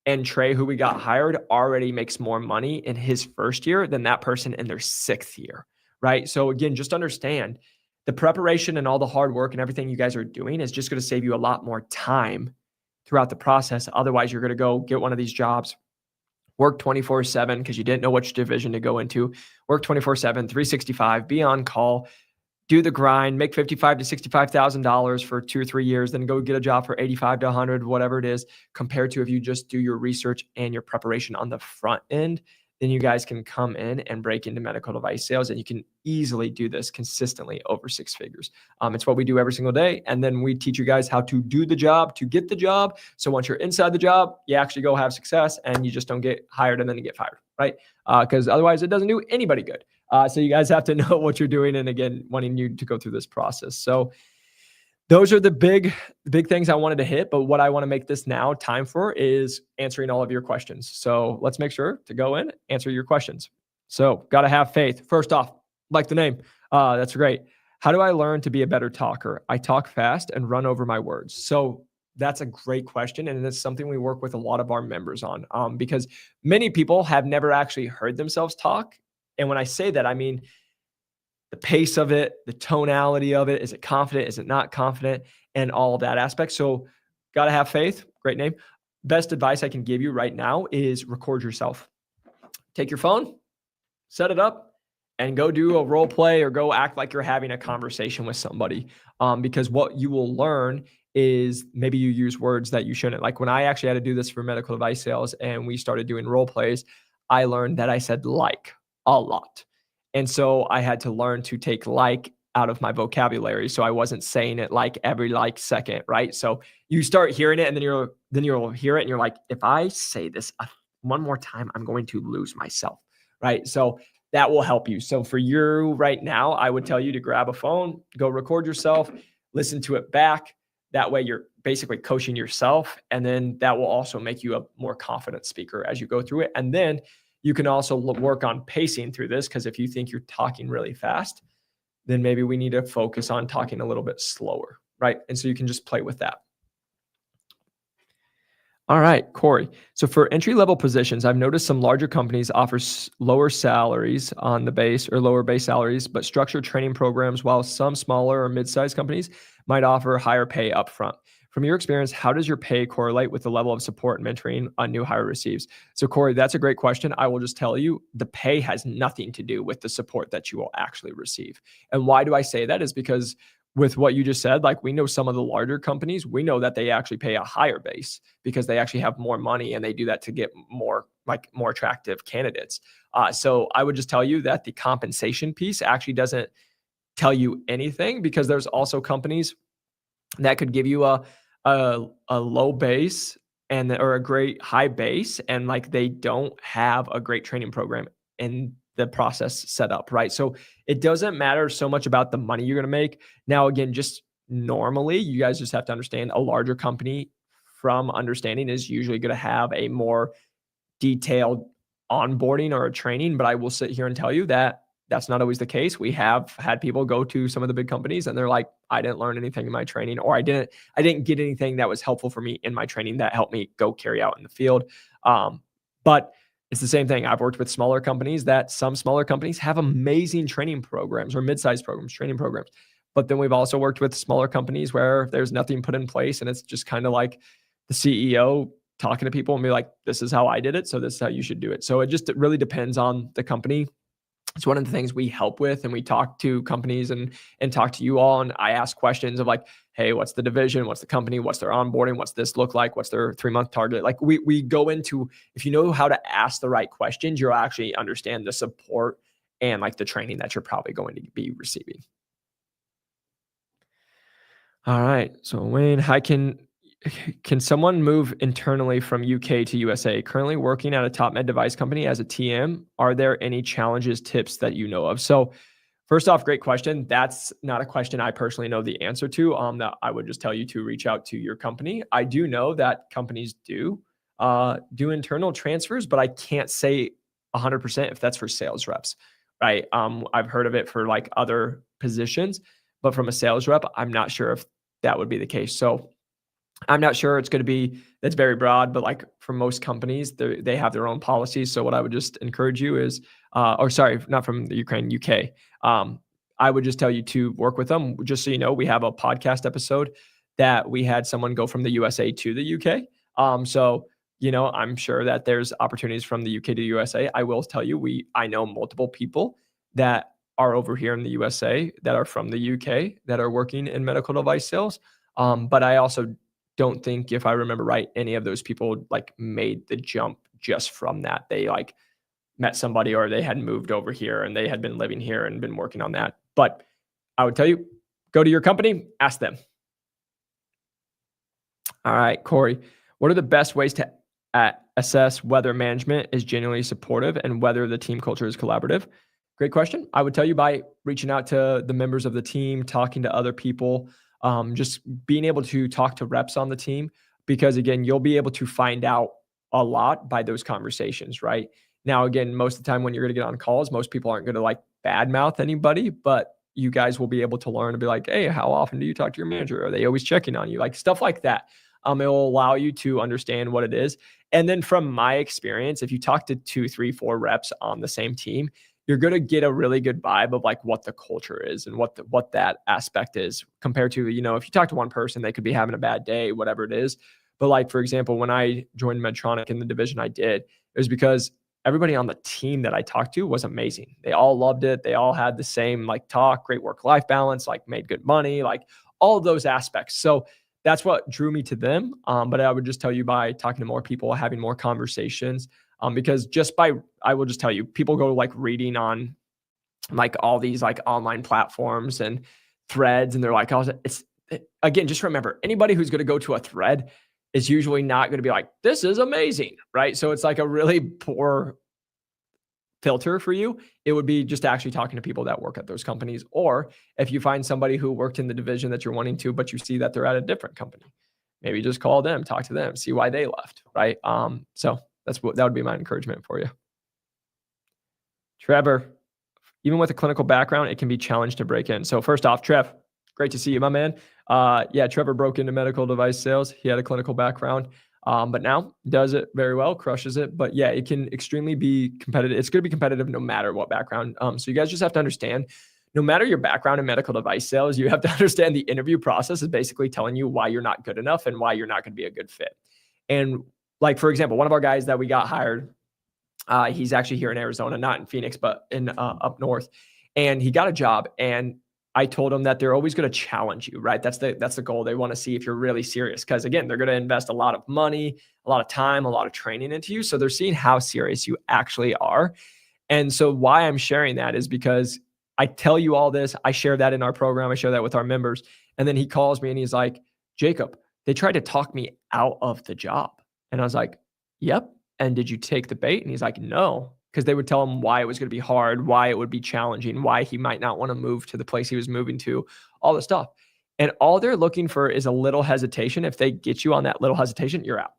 Speaker 1: And Trey, who we got hired, already makes more money in his first year than that person in their 6th year, right? So again, just understand the preparation and all the hard work and everything you guys are doing is just going to save you a lot more time throughout the process. Otherwise, you're going to go get one of these jobs, work 24/7 because you didn't know which division to go into, work 24/7, 365, be on call, do the grind, make $55,000 to $65,000 for 2 or 3 years, then go get a job for 85 to 100, whatever it is, compared to if you just do your research and your preparation on the front end, then you guys can come in and break into medical device sales, and you can easily do this consistently over six figures. It's what we do every single day. And then we teach you guys how to do the job to get the job. So once you're inside the job, you actually go have success, and you just don't get hired and then you get fired, right? Because otherwise it doesn't do anybody good. So you guys have to know what you're doing, and again, wanting you to go through this process. So those are the big things I wanted to hit. But what I want to make this now time for is answering all of your questions. So let's make sure to go in, answer your questions. So got to have faith. First off, like the name, that's great. How do I learn to be a better talker? I talk fast and run over my words. So that's a great question. And it's something we work with a lot of our members on, because many people have never actually heard themselves talk. And when I say that, I mean the pace of it, the tonality of it. Is it confident? Is it not confident? And all of that aspect. So got to have faith. Great name. Best advice I can give you right now is record yourself. Take your phone, set it up, and go do a role play or go act like you're having a conversation with somebody. Because what you will learn is maybe you use words that you shouldn't. Like when I actually had to do this for medical device sales and we started doing role plays, I learned that I said like a lot. And so I had to learn to take like out of my vocabulary. So I wasn't saying it like every like second, right? So you start hearing it, and then you'll hear it and you're like, if I say this one more time, I'm going to lose myself, right? So that will help you. So for you right now, I would tell you to grab a phone, go record yourself, listen to it back. That way you're basically coaching yourself. And then that will also make you a more confident speaker as you go through it. And then you can also work on pacing through this, because if you think you're talking really fast, then maybe we need to focus on talking a little bit slower, right? And so you can just play with that. All right, Corey. So for entry-level positions, I've noticed some larger companies offer lower salaries on the base, or lower base salaries, but structured training programs, while some smaller or mid-sized companies might offer higher pay upfront. From your experience, how does your pay correlate with the level of support and mentoring a new hire receives? So Corey, that's a great question. I will just tell you, the pay has nothing to do with the support that you will actually receive. And why do I say that? Is because with what you just said, like we know some of the larger companies, we know that they actually pay a higher base because they actually have more money, and they do that to get more attractive candidates. So I would just tell you that the compensation piece actually doesn't tell you anything, because there's also companies that could give you a low base or a great high base, and like they don't have a great training program in the process set up, right? So it doesn't matter so much about the money you're going to make. Now, again, just normally, you guys just have to understand a larger company from understanding is usually going to have a more detailed onboarding or a training, but I will sit here and tell you that that's not always the case. We have had people go to some of the big companies and they're like, I didn't learn anything in my training, or I didn't get anything that was helpful for me in my training that helped me go carry out in the field. But it's the same thing. I've worked with smaller companies that some smaller companies have amazing training programs or mid-sized programs, training programs. But then we've also worked with smaller companies where there's nothing put in place and it's just kind of like the CEO talking to people and be like, this is how I did it, so this is how you should do it. So it really depends on the company. It's one of the things we help with, and we talk to companies and talk to you all. And I ask questions of like, hey, what's the division? What's the company? What's their onboarding? What's this look like? What's their 3-month target? Like we go into, if you know how to ask the right questions, you'll actually understand the support and like the training that you're probably going to be receiving. All right. So Wayne, can someone move internally from UK to USA? Currently working at a top med device company as a TM. Are there any challenges, tips that you know of? So first off, great question. That's not a question I personally know the answer to. That I would just tell you to reach out to your company. I do know that companies do internal transfers, but I can't say 100% if that's for sales reps, right? I've heard of it for like other positions, but from a sales rep, I'm not sure if that would be the case. So I'm not sure it's going to be, that's very broad, but like for most companies, they have their own policies. So what I would just encourage you is, or sorry, not from the Ukraine, UK. I would just tell you to work with them. Just so you know, we have a podcast episode that we had someone go from the USA to the UK. So, I'm sure that there's opportunities from the UK to USA. I will tell you, I know multiple people that are over here in the USA that are from the UK that are working in medical device sales. But I also don't think, if I remember right, any of those people like made the jump just from that. They like met somebody or they had moved over here and they had been living here and been working on that. But I would tell you, go to your company, ask them. All right, Corey, what are the best ways to assess whether management is genuinely supportive and whether the team culture is collaborative? Great question. I would tell you by reaching out to the members of the team, talking to other people, just being able to talk to reps on the team, because again, you'll be able to find out a lot by those conversations, right? Now, again, most of the time when you're going to get on calls, most people aren't going to like badmouth anybody, but you guys will be able to learn to be like, hey, how often do you talk to your manager? Are they always checking on you? Like stuff like that. It will allow you to understand what it is. And then from my experience, if you talk to 2, 3, 4 reps on the same team, you're going to get a really good vibe of like what the culture is and what that aspect is compared to, if you talk to one person, they could be having a bad day, whatever it is. But like, for example, when I joined Medtronic in the division I did, it was because everybody on the team that I talked to was amazing. They all loved it. They all had the same like talk, great work-life balance, like made good money, like all of those aspects. So that's what drew me to them. But I would just tell you by talking to more people, having more conversations, because I will just tell you, people go like reading on like all these like online platforms and threads, and they're like, oh, again, just remember, anybody who's going to go to a thread is usually not going to be like, this is amazing, right? So it's like a really poor filter for you. It would be just actually talking to people that work at those companies. Or if you find somebody who worked in the division that you're wanting to, but you see that they're at a different company, maybe just call them, talk to them, see why they left, right? So that would be my encouragement for you. Trevor, even with a clinical background, it can be challenged to break in. So first off, Trev, great to see you, my man. Yeah, Trevor broke into medical device sales. He had a clinical background, but now does it very well, crushes it. But yeah, it can extremely be competitive. It's going to be competitive no matter what background. So you guys just have to understand, no matter your background in medical device sales, you have to understand the interview process is basically telling you why you're not good enough and why you're not going to be a good fit. And like, for example, one of our guys that we got hired, he's actually here in Arizona, not in Phoenix, but in up north. And he got a job, and I told him that they're always going to challenge you, right? That's the goal. They want to see if you're really serious, because again, they're going to invest a lot of money, a lot of time, a lot of training into you. So they're seeing how serious you actually are. And so why I'm sharing that is because I tell you all this. I share that in our program. I share that with our members. And then he calls me and he's like, Jacob, they tried to talk me out of the job. And I was like, yep. And did you take the bait? And he's like, no. Because they would tell him why it was going to be hard, why it would be challenging, why he might not want to move to the place he was moving to, all this stuff. And all they're looking for is a little hesitation. If they get you on that little hesitation, you're out.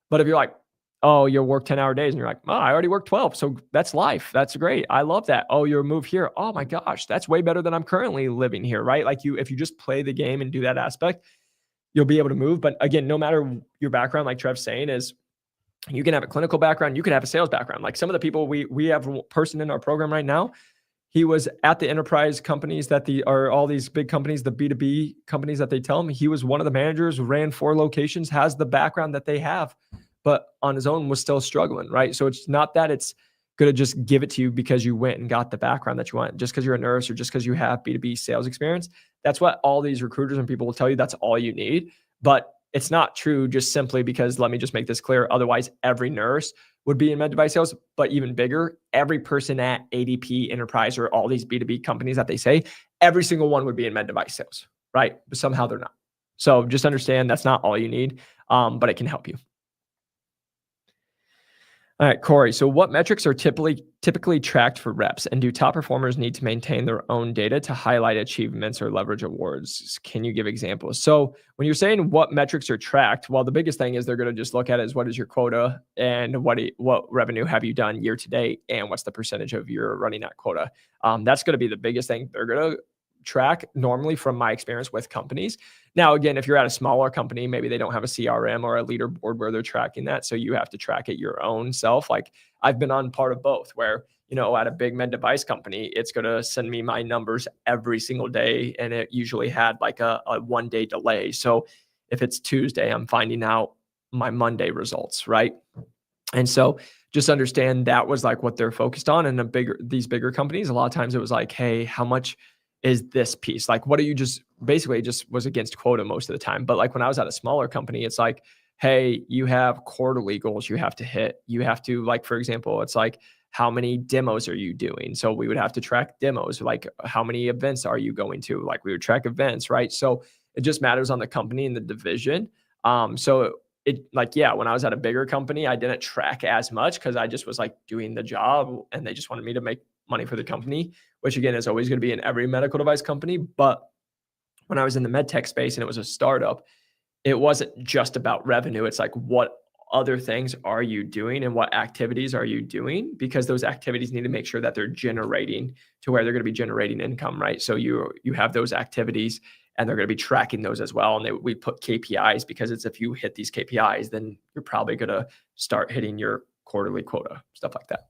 Speaker 1: But if you're like, oh, you'll work 10-hour days, and you're like, oh, I already worked 12. So that's life. That's great. I love that. Oh, you'll move here. Oh my gosh, that's way better than I'm currently living here, right? Like if you just play the game and do that aspect, you'll be able to move. But again, no matter your background, like Trev's saying, is you can have a clinical background, you can have a sales background. Like some of the people we have a person in our program right now, he was at the enterprise companies are all these big companies, the B2B companies that they tell him. He was one of the managers, ran 4 locations, has the background that they have, but on his own was still struggling, right? So it's not that it's going to just give it to you because you went and got the background that you want, just because you're a nurse or just because you have B2B sales experience. That's what all these recruiters and people will tell you. That's all you need. But it's not true just simply because, let me just make this clear. Otherwise, every nurse would be in med device sales, but even bigger, every person at ADP, Enterprise, or all these B2B companies that they say, every single one would be in med device sales, right? But somehow they're not. So just understand that's not all you need, but it can help you. All right, Corey. So what metrics are typically tracked for reps, and do top performers need to maintain their own data to highlight achievements or leverage awards? Can you give examples? So when you're saying what metrics are tracked, well, the biggest thing is they're going to just look at is what is your quota and what revenue have you done year to date, and what's the percentage of your running that quota. That's going to be the biggest thing they're going to track normally from my experience with companies. Now, again, if you're at a smaller company, maybe they don't have a CRM or a leaderboard where they're tracking that. So you have to track it your own self. Like I've been on part of both where, at a big med device company, it's going to send me my numbers every single day. And it usually had like a 1-day delay. So if it's Tuesday, I'm finding out my Monday results, right? And so just understand that was like what they're focused on. And these bigger companies, a lot of times it was like, hey, how much is this piece? Like, what are you just was against quota most of the time. But like when I was at a smaller company, it's like, hey, you have quarterly goals you have to hit. You have to, like, for example, it's like, how many demos are you doing? So we would have to track demos. Like, how many events are you going to? Like, we would track events, right? So it just matters on the company and the division. So it, like, yeah, when I was at a bigger company, I didn't track as much because I just was like doing the job and they just wanted me to make money for the company, which again is always going to be in every medical device company. But when I was in the med tech space and it was a startup, it wasn't just about revenue. It's like, what other things are you doing and what activities are you doing? Because those activities need to make sure that they're generating to where they're going to be generating income, right? So you have those activities and they're going to be tracking those as well. And we put KPIs because it's, if you hit these KPIs, then you're probably going to start hitting your quarterly quota, stuff like that.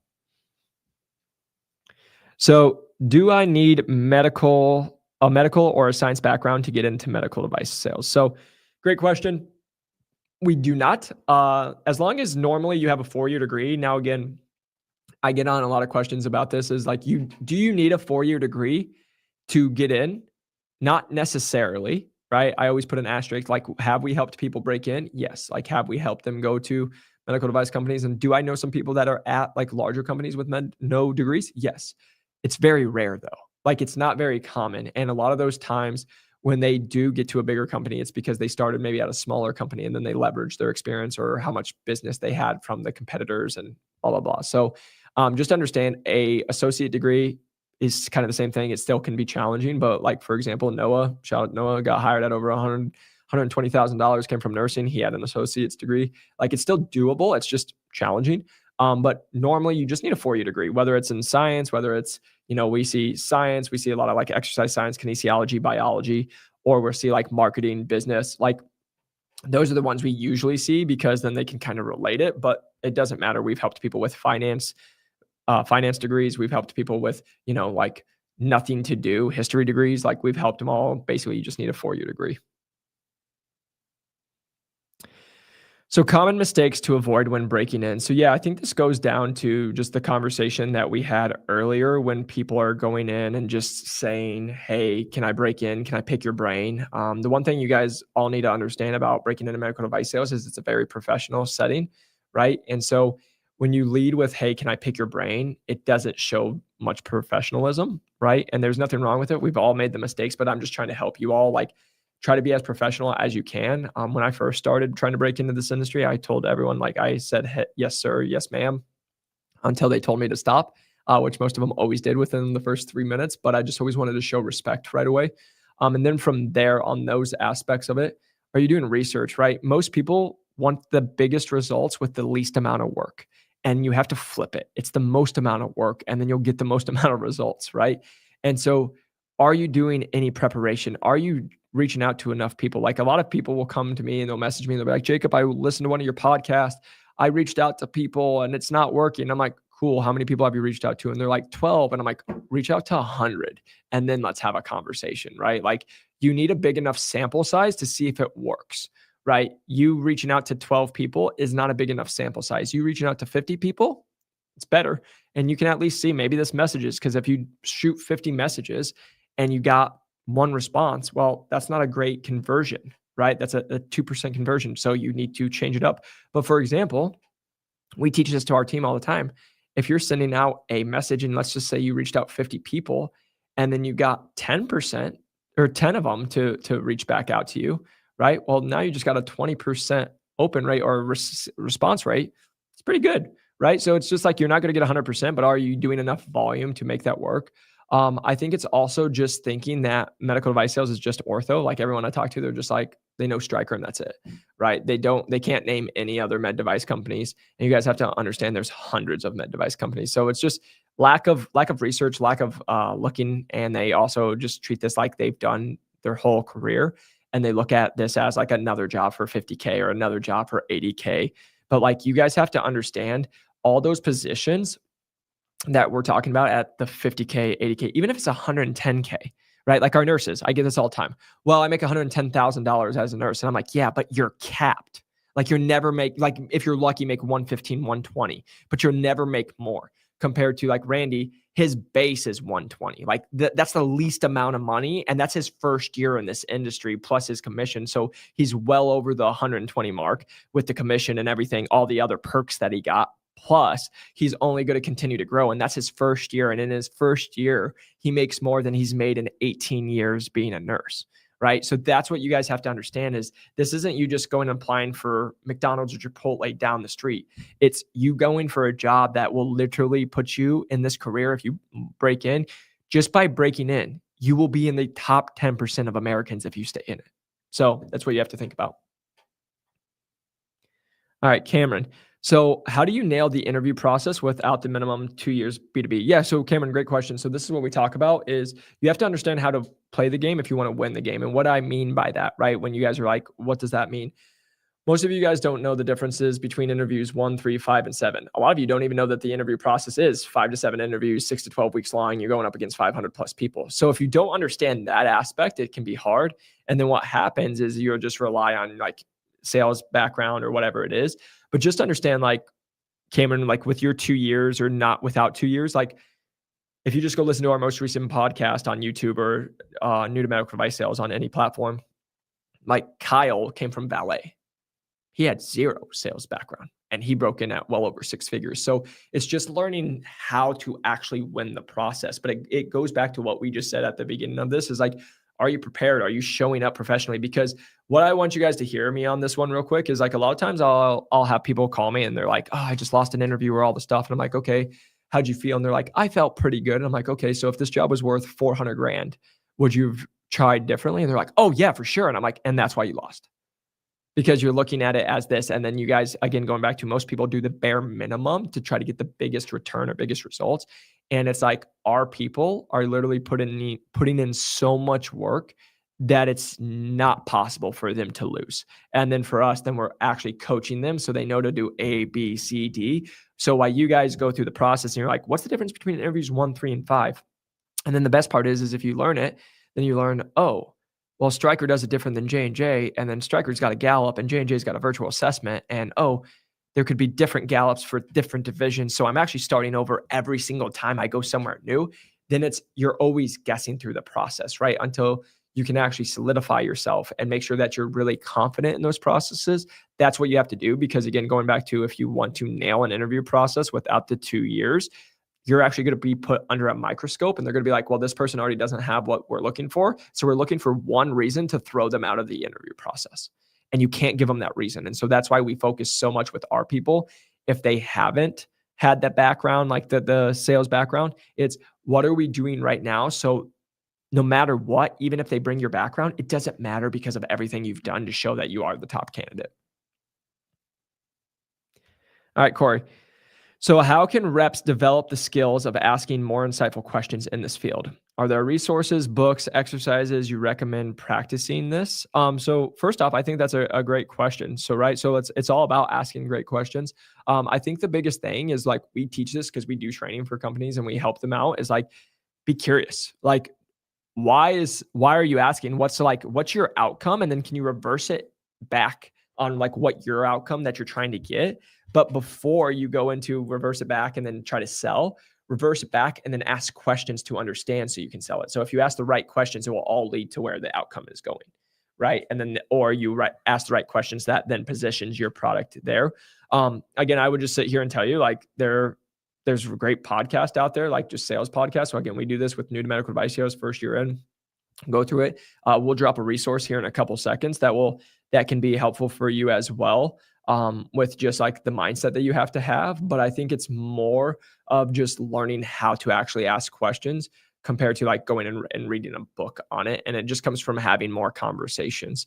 Speaker 1: So do I need a medical or a science background to get into medical device sales? So great question. We do not. As long as normally you have a 4-year degree. Now, again, I get on a lot of questions about this is like, do you need a 4-year degree to get in? Not necessarily, right? I always put an asterisk, like, have we helped people break in? Yes. Like, have we helped them go to medical device companies? And do I know some people that are at like larger companies with no degrees? Yes. It's very rare though. Like, it's not very common. And a lot of those times when they do get to a bigger company, it's because they started maybe at a smaller company and then they leveraged their experience or how much business they had from the competitors and blah, blah, blah. So just understand a associate degree is kind of the same thing. It still can be challenging, but like, for example, Noah, shout out Noah, got hired at over $120,000, came from nursing. He had an associate's degree. Like, it's still doable. It's just challenging. But normally you just need a 4-year degree, whether it's in science, whether it's, we see science, we see a lot of like exercise science, kinesiology, biology, or we'll see like marketing, business. Like, those are the ones we usually see because then they can kind of relate it, but it doesn't matter. We've helped people with finance degrees. We've helped people with, like nothing to do history degrees. Like, we've helped them all. Basically, you just need a 4-year degree. So common mistakes to avoid when breaking in. So yeah, I think this goes down to just the conversation that we had earlier when people are going in and just saying, hey, can I break in? Can I pick your brain? The one thing you guys all need to understand about breaking into medical device sales is it's a very professional setting, right? And so when you lead with, hey, can I pick your brain? It doesn't show much professionalism, right? And there's nothing wrong with it. We've all made the mistakes, but I'm just trying to help you all. Like, try to be as professional as you can. When I first started trying to break into this industry, I told everyone, like, I said, yes, sir, yes, ma'am, until they told me to stop, which most of them always did within the first 3 minutes. But I just always wanted to show respect right away. And then from there, on those aspects of it, are you doing research, right? Most people want the biggest results with the least amount of work. And you have to flip it. It's the most amount of work, and then you'll get the most amount of results, right? And so, are you doing any preparation? Are you reaching out to enough people? Like, a lot of people will come to me and they'll message me and they'll be like, Jacob, I listened to one of your podcasts. I reached out to people and it's not working. I'm like, cool. How many people have you reached out to? And they're like 12. And I'm like, reach out to 100 and then let's have a conversation, right? Like, you need a big enough sample size to see if it works, right? You reaching out to 12 people is not a big enough sample size. You reaching out to 50 people, it's better. And you can at least see maybe this messages, because if you shoot 50 messages and you got one response, well, that's not a great conversion, right? That's a 2% conversion. So you need to change it up. But for example, we teach this to our team all the time. If you're sending out a message and let's just say you reached out 50 people and then you got 10% or 10 of them to reach back out to you, right? Well, now you just got a 20% open rate or response rate. It's pretty good, right? So it's just like, you're not going to get 100%, but are you doing enough volume to make that work? I think it's also just thinking that medical device sales is just ortho. Like, everyone I talk to, they're just like, they know Stryker and that's it, right? They can't name any other med device companies. And you guys have to understand there's hundreds of med device companies. So it's just lack of research, lack of looking. And they also just treat this like they've done their whole career. And they look at this as like another job for 50K or another job for 80K. But like, you guys have to understand all those positions that we're talking about at the 50K, 80K, even if it's 110K, right? Like our nurses, I get this all the time. Well, I make $110,000 as a nurse. And I'm like, yeah, but you're capped. Like, you're never like, if you're lucky, make 115, 120, but you'll never make more, compared to like Randy, his base is 120. Like, that's the least amount of money. And that's his first year in this industry plus his commission. So he's well over the 120 mark with the commission and everything, all the other perks that he got. Plus, he's only going to continue to grow. And that's his first year. And in his first year, he makes more than he's made in 18 years being a nurse, right? So that's what you guys have to understand, is this isn't you just going and applying for McDonald's or Chipotle down the street. It's you going for a job that will literally put you in this career. If you break in, just by breaking in, you will be in the top 10% of Americans if you stay in it. So that's what you have to think about. All right, Cameron. So how do you nail the interview process without the minimum 2 years B2B? Yeah. So Cameron, great question. So this is what we talk about, is you have to understand how to play the game if you want to win the game. And what I mean by that, right? When you guys are like, what does that mean? Most of you guys don't know the differences between interviews 1, 3, 5, and 7. A lot of you don't even know that the interview process is 5 to 7 interviews, 6 to 12 weeks long. You're going up against 500 plus people. So if you don't understand that aspect, it can be hard. And then what happens is you'll just rely on like sales background or whatever it is. But just understand, like, Cameron, like with your 2 years or not without 2 years, like if you just go listen to our most recent podcast on YouTube or new to medical device sales on any platform, like Kyle came from ballet. He had 0 sales background and he broke in at well over 6 figures. So it's just learning how to actually win the process. But it goes back to what we just said at the beginning of this, is like, are you prepared? Are you showing up professionally? Because what I want you guys to hear me on this one real quick is, like, a lot of times I'll have people call me and they're like, oh, I just lost an interview or all the stuff. And I'm like, okay, how'd you feel? And they're like, I felt pretty good. And I'm like, okay, so if this job was worth 400 grand, would you have tried differently? And they're like, oh yeah, for sure. And I'm like, and that's why you lost. Because you're looking at it as this. And then you guys, again, going back to, most people do the bare minimum to try to get the biggest return or biggest results. And it's like, our people are literally putting in so much work that it's not possible for them to lose. And then for us, then we're actually coaching them so they know to do A, B, C, D. So while you guys go through the process and you're like, what's the difference between interviews 1, 3, and 5? And then the best part is if you learn it, then you learn, oh, well, Stryker does it different than J&J, and then Stryker's got a Gallup and J&J's got a virtual assessment. And oh, there could be different Gallups for different divisions. So I'm actually starting over every single time I go somewhere new. Then you're always guessing through the process, right? Until you can actually solidify yourself and make sure that you're really confident in those processes. That's what you have to do. Because again, going back to, if you want to nail an interview process without the 2 years, you're actually going to be put under a microscope and they're going to be like, well, this person already doesn't have what we're looking for. So we're looking for one reason to throw them out of the interview process. And you can't give them that reason. And so that's why we focus so much with our people. If they haven't had that background, like the sales background, it's what are we doing right now? So no matter what, even if they bring your background, it doesn't matter because of everything you've done to show that you are the top candidate. All right, Corey. So, how can reps develop the skills of asking more insightful questions in this field? Are there resources, books, exercises you recommend practicing this? So first off, I think that's a great question. So, right, so it's all about asking great questions. I think the biggest thing is like we teach this because we do training for companies and we help them out. Is like be curious. Like why are you asking? What's your outcome? And then can you reverse it back on like what your outcome that you're trying to get? But before you go into reverse it back and then try to sell, reverse it back and then ask questions to understand so you can sell it. So if you ask the right questions, it will all lead to where the outcome is going. Right. And then, or ask the right questions that then positions your product there. Again, I would just sit here and tell you like there's a great podcast out there, like just sales podcasts. So again, we do this with new to medical device sales first year in, go through it. We'll drop a resource here in a couple seconds that can be helpful for you as well. With just like the mindset that you have to have. But I think it's more of just learning how to actually ask questions compared to like going and reading a book on it. And it just comes from having more conversations.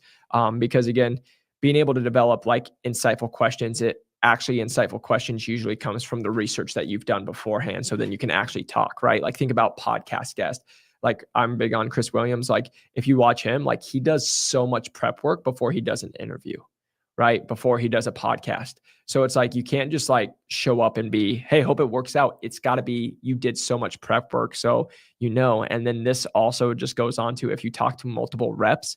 Speaker 1: Because again, being able to develop like insightful questions, insightful questions usually comes from the research that you've done beforehand. So then you can actually talk, right? Like think about podcast guests. Like I'm big on Chris Williams. Like if you watch him, like he does so much prep work before he does an interview, right? Before he does a podcast. So it's like, you can't just like show up and be, hey, hope it works out. It's got to be, you did so much prep work. So, and then this also just goes on to, if you talk to multiple reps,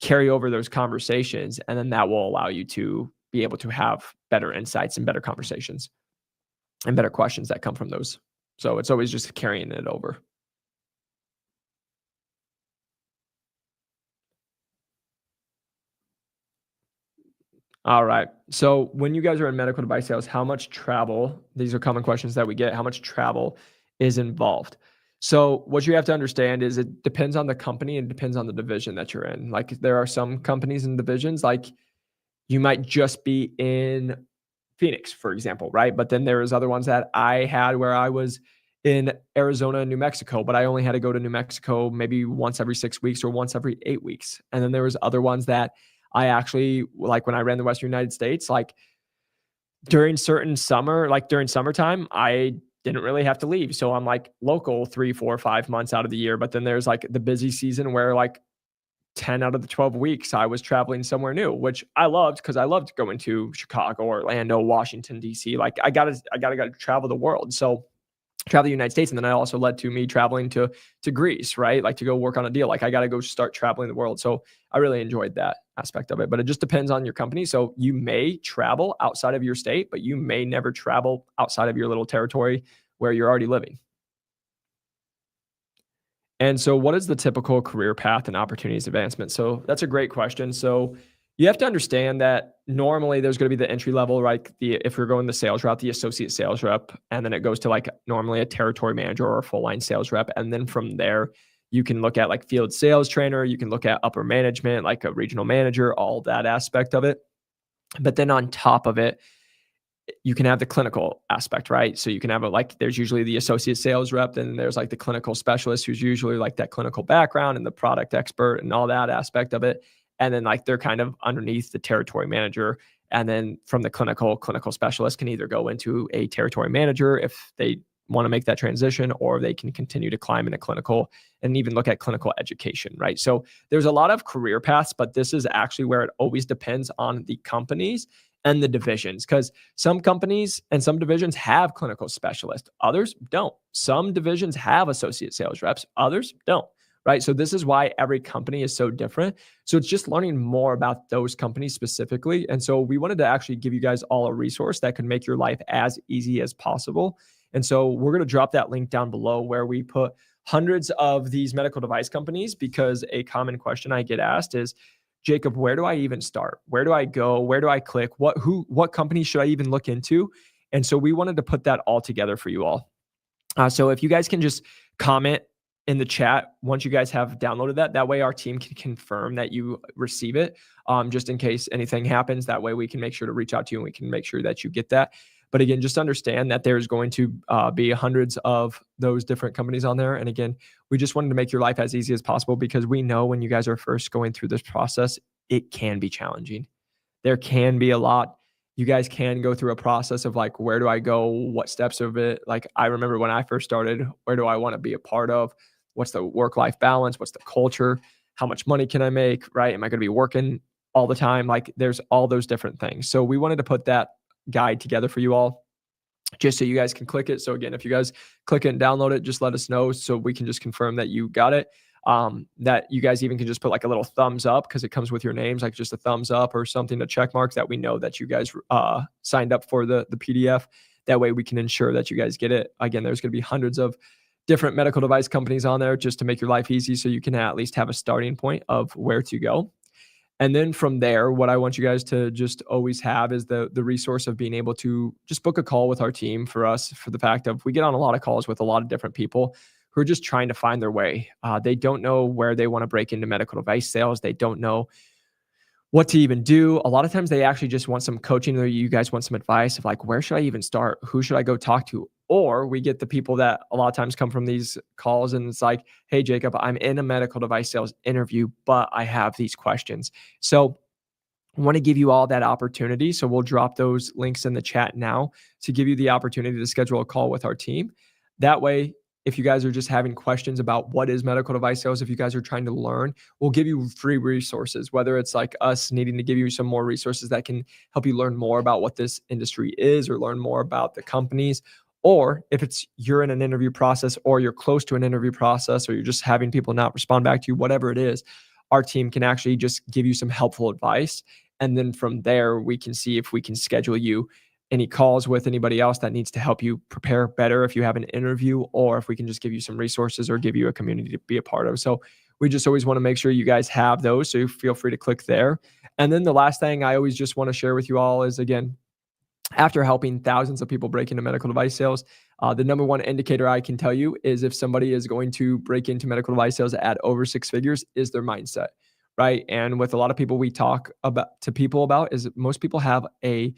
Speaker 1: carry over those conversations, and then that will allow you to be able to have better insights and better conversations and better questions that come from those. So it's always just carrying it over. All right. So when you guys are in medical device sales, how much travel, these are common questions that we get, how much travel is involved? So what you have to understand is it depends on the company and depends on the division that you're in. Like there are some companies and divisions, like you might just be in Phoenix, for example, right? But then there was other ones that I had where I was in Arizona and New Mexico, but I only had to go to New Mexico maybe once every 6 weeks or once every 8 weeks. And then there was other ones that I actually, like when I ran the Western United States, like during summertime, I didn't really have to leave. So I'm like local 3, 4, 5 months out of the year. But then there's like the busy season where like 10 out of the 12 weeks I was traveling somewhere new, which I loved because I loved going to Chicago, Orlando, Washington, DC. Like I gotta travel the world. So travel the United States. And then it also led to me traveling to Greece, right? Like to go work on a deal. Like I got to go start traveling the world. So I really enjoyed that aspect of it, but it just depends on your company. So you may travel outside of your state, but you may never travel outside of your little territory where you're already living. And so what is the typical career path and opportunities advancement? So that's a great question. So you have to understand that normally there's going to be the entry level, right? If you're going the sales route, the associate sales rep, and then it goes to like normally a territory manager or a full line sales rep. And then from there, you can look at like field sales trainer, you can look at upper management, like a regional manager, all that aspect of it. But then on top of it, you can have the clinical aspect, right? So you can have there's usually the associate sales rep, then there's like the clinical specialist who's usually like that clinical background and the product expert and all that aspect of it. And then like they're kind of underneath the territory manager. And then from the clinical specialist can either go into a territory manager if they want to make that transition, or they can continue to climb into clinical and even look at clinical education, right? So there's a lot of career paths, but this is actually where it always depends on the companies and the divisions, because some companies and some divisions have clinical specialists, others don't. Some divisions have associate sales reps, others don't, right? So this is why every company is so different. So it's just learning more about those companies specifically. And so we wanted to actually give you guys all a resource that can make your life as easy as possible. And so we're going to drop that link down below where we put hundreds of these medical device companies, because a common question I get asked is, Jacob, where do I even start? Where do I go? Where do I click? What company should I even look into? And so we wanted to put that all together for you all. So if you guys can just comment in the chat once you guys have downloaded that, that way our team can confirm that you receive it, just in case anything happens. That way we can make sure to reach out to you and we can make sure that you get that. But again, just understand that there's going to be hundreds of those different companies on there. And again, we just wanted to make your life as easy as possible because we know when you guys are first going through this process, it can be challenging. There can be a lot. You guys can go through a process of like, where do I go? What steps of it? Like, I remember when I first started, where do I want to be a part of? What's the work-life balance? What's the culture? How much money can I make? Right? Am I going to be working all the time? Like, there's all those different things. So we wanted to put that guide together for you all just so you guys can click it. So again, if you guys click it and download it, just let us know so we can just confirm that you got it. That you guys even can just put like a little thumbs up because it comes with your names, like just a thumbs up or something to check marks that we know that you guys signed up for the PDF. That way we can ensure that you guys get it. Again, there's going to be hundreds of different medical device companies on there just to make your life easy so you can at least have a starting point of where to go. And then from there, what I want you guys to just always have is the resource of being able to just book a call with our team for us, for the fact of we get on a lot of calls with a lot of different people who are just trying to find their way. They don't know where they want to break into medical device sales. They don't know what to even do. A lot of times they actually just want some coaching or you guys want some advice of like, where should I even start? Who should I go talk to? Or we get the people that a lot of times come from these calls and it's like, hey, Jacob, I'm in a medical device sales interview, but I have these questions. So I want to give you all that opportunity. So we'll drop those links in the chat now to give you the opportunity to schedule a call with our team. That way, if you guys are just having questions about what is medical device sales, if you guys are trying to learn, we'll give you free resources, whether it's like us needing to give you some more resources that can help you learn more about what this industry is or learn more about the companies. Or if it's you're in an interview process or you're close to an interview process or you're just having people not respond back to you, whatever it is, our team can actually just give you some helpful advice. And then from there, we can see if we can schedule you any calls with anybody else that needs to help you prepare better if you have an interview, or if we can just give you some resources or give you a community to be a part of. So we just always want to make sure you guys have those. So feel free to click there. And then the last thing I always just want to share with you all is, again, after helping thousands of people break into medical device sales, the number one indicator I can tell you is if somebody is going to break into medical device sales at over six figures is their mindset, right? And with a lot of people we talk about to people about is most people have a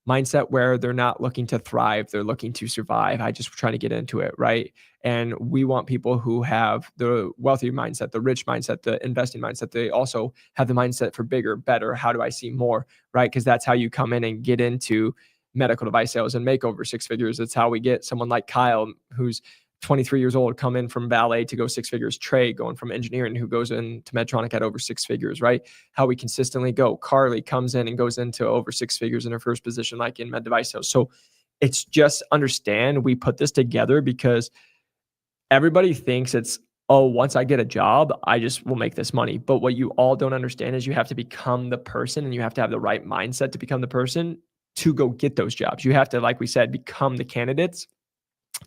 Speaker 1: mindset where they're not looking to thrive, they're looking to survive. I just trying to get into it, right? And we want people who have the wealthy mindset, the rich mindset, the investing mindset. They also have the mindset for bigger, better. How do I see more, right? Because that's how you come in and get into medical device sales and make over six figures. It's how we get someone like Kyle, who's 23 years old, come in from ballet to go six figures. Trey going from engineering, who goes into Medtronic at over six figures, right? How we consistently go. Carly comes in and goes into over six figures in her first position, like in med device sales. So it's just understand we put this together because everybody thinks it's, oh, once I get a job, I just will make this money. But what you all don't understand is you have to become the person and you have to have the right mindset to become the person to go get those jobs. You have to, like we said, become the candidates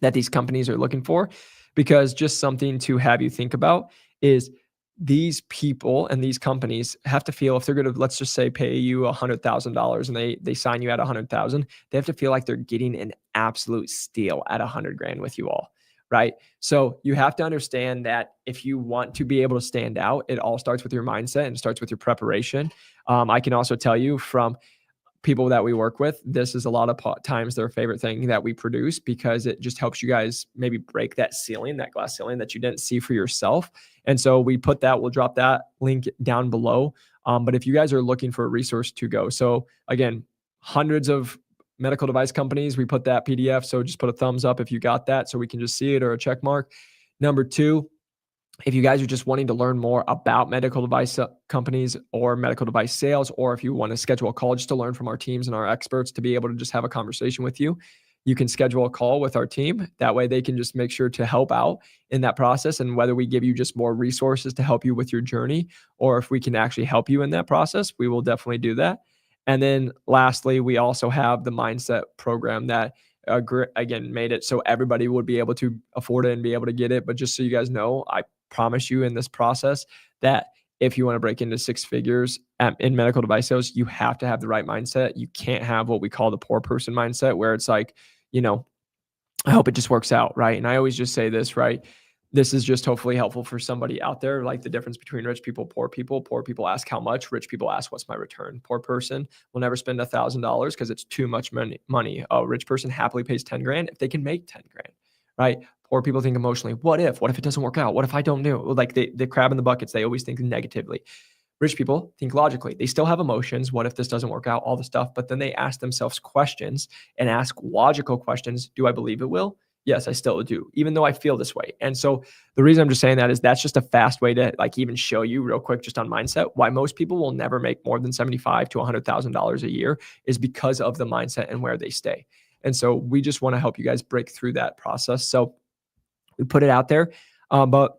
Speaker 1: that these companies are looking for. Because just something to have you think about is these people and these companies have to feel, if they're going to, let's just say, pay you $100,000 and they sign you at 100,000, they have to feel like they're getting an absolute steal at 100 grand with you all, right? So you have to understand that if you want to be able to stand out, it all starts with your mindset and it starts with your preparation. I can also tell you from people that we work with, this is a lot of times their favorite thing that we produce because it just helps you guys maybe break that ceiling, that glass ceiling that you didn't see for yourself. And so we put that, we'll drop that link down below. But if you guys are looking for a resource to go, so again, hundreds of medical device companies, we put that PDF. So just put a thumbs up if you got that so we can just see it, or a check mark. Number two, if you guys are just wanting to learn more about medical device companies or medical device sales, or if you want to schedule a call just to learn from our teams and our experts to be able to just have a conversation with you, you can schedule a call with our team. That way they can just make sure to help out in that process. And whether we give you just more resources to help you with your journey, or if we can actually help you in that process, we will definitely do that. And then lastly, we also have the mindset program that again, made it so everybody would be able to afford it and be able to get it. But just so you guys know, I promise you in this process that if you want to break into six figures in medical device sales, you have to have the right mindset. You can't have what we call the poor person mindset, where it's like, I hope it just works out, right? And I always just say this, right? This is just hopefully helpful for somebody out there, like the difference between rich people, poor people. Poor people ask how much, rich people ask what's my return. Poor person will never spend $1,000 because it's too much money. A rich person happily pays 10 grand if they can make 10 grand, right? Poor people think emotionally. What if? What if it doesn't work out? What if I don't do it? Like the crab in the buckets, they always think negatively. Rich people think logically. They still have emotions. What if this doesn't work out? All the stuff. But then they ask themselves questions and ask logical questions. Do I believe it will? Yes, I still do, even though I feel this way. And so the reason I'm just saying that is that's just a fast way to like even show you real quick, just on mindset, why most people will never make more than $75,000 to $100,000 a year is because of the mindset and where they stay. And so we just want to help you guys break through that process. So we put it out there, but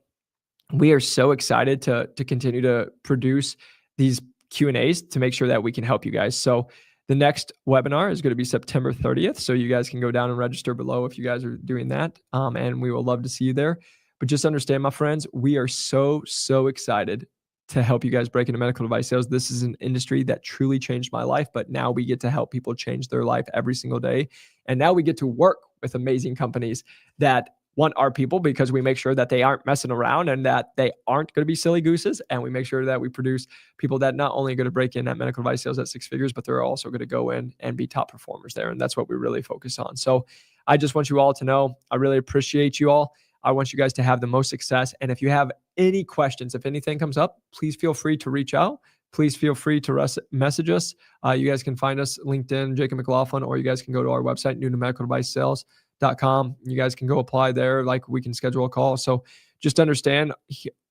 Speaker 1: we are so excited to continue to produce these Q&As to make sure that we can help you guys. So the next webinar is going to be September 30th. So you guys can go down and register below if you guys are doing that. And we will love to see you there. But just understand, my friends, we are so excited to help you guys break into medical device sales. This is an industry that truly changed my life, but now we get to help people change their life every single day. And now we get to work with amazing companies that want our people, because we make sure that they aren't messing around and that they aren't going to be silly gooses. And we make sure that we produce people that not only are going to break in at medical device sales at 6 figures, but they're also going to go in and be top performers there. And that's what we really focus on. So I just want you all to know, I really appreciate you all. I want you guys to have the most success. And if you have any questions, if anything comes up, please feel free to reach out. Please feel free to message us. You guys can find us LinkedIn, Jacob McLaughlin, or you guys can go to our website, newtomedicaldevice.com. You guys can go apply there. Like, we can schedule a call. So just understand,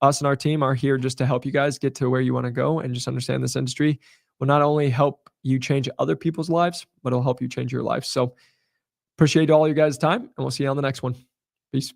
Speaker 1: us and our team are here just to help you guys get to where you want to go, and just understand this industry will not only help you change other people's lives, but it'll help you change your life. So appreciate all you guys' time, and we'll see you on the next one. Peace.